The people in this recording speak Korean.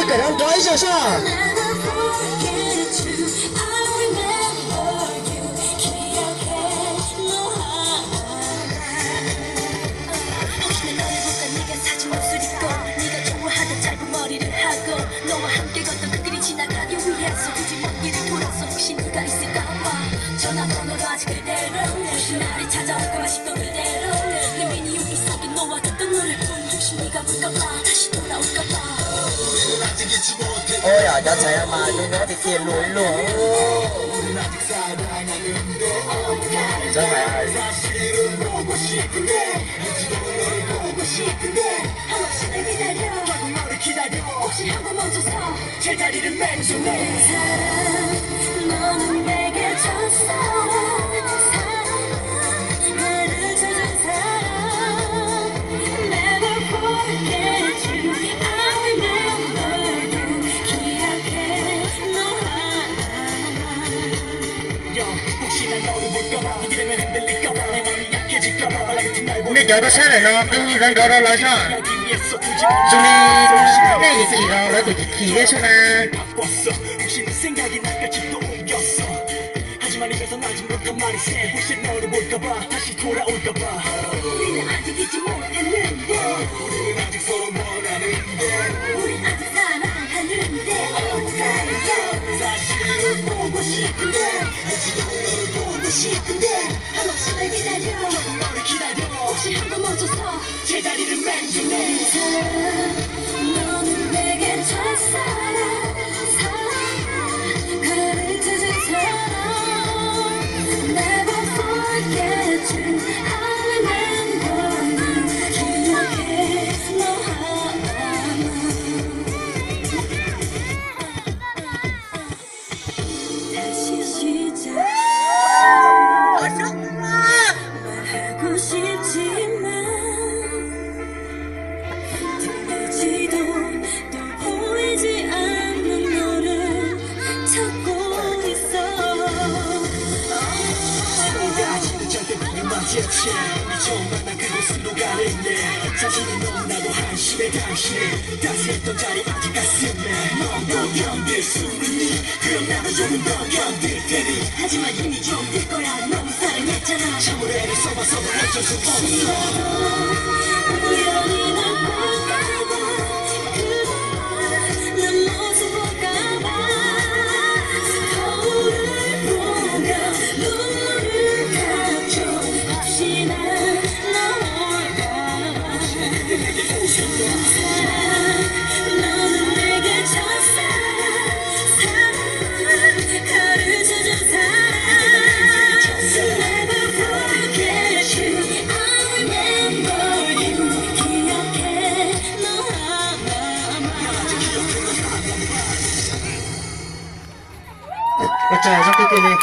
再给他们抓一下上。 너와 함께 걷던 그 길이 지나가기 위해서 굳이 먼 길을 돌아서 혹시 네가 있을까 봐 전화번호도 아직 그대로 혹시 나를 찾아올까 싶던 그대로 내 미니 용기 속에 너와 걷던 노래뿐 혹시 네가 볼까봐 다시 돌아올까봐 ôi ở cho trẻ mà chúng nó thì tiền lùi luôn rất là 혹시 한번 멈춰서 제자리를 맹종해 사랑 너는 내게 첫사랑 나를 찾은 사랑 Never forget you I remember you 기억해 너 하나만 혹시나 너를 볼까봐 이 길에만 흔들릴까봐 내 맘이 약해질까봐 말같은 날 근데 여러 차례 너 빙이 간 여러 라샤 중이 내 얘기가 나도 기회잖아 혹시 네 생각이 나까지 또 옮겼어 하지만 입에서 나지 못한 말이 새 혹시 너를 볼까봐 다시 돌아올까봐 우리는 아직 잊지 못했는데 우리는 아직 서로 원하는데 우린 아직 사랑하는데 사실은 보고 싶은데 너를 보고 싶은데 한없이 날 기다려 너를 기다려 혹시 한번 멈춰서 제자리를 맹종해 사랑 너는 내게 첫사랑 가르쳐준 사랑 Never forget you I remember you 기억해 너 하나만 다시 시작 말하고 싶지만 들리지도 또 보이지 않는 너를 찾고 있어 지금까지는 절대 비유만 제체 우리 처음 만난 그곳으로 가는데 자신은 너무나도 한심해 당신의 따스했던 자리 아직 가슴에 너도 견딜 수 있니 그럼 나도 조금 더 견딜 테니 하지만 이미 좀 될 거야 너무 사랑했잖아 참으로 애를 써봐서도 어쩔 수 없어 우연히 날 볼까봐 내 모습 볼까봐 거울을 보며 눈물을 감춰 혹시나 나올까봐 사랑 너는 내게 첫사랑 사랑 가르쳐준 사랑 Never forget you I remember you 기억해 너 하나만 어쩌 저렇게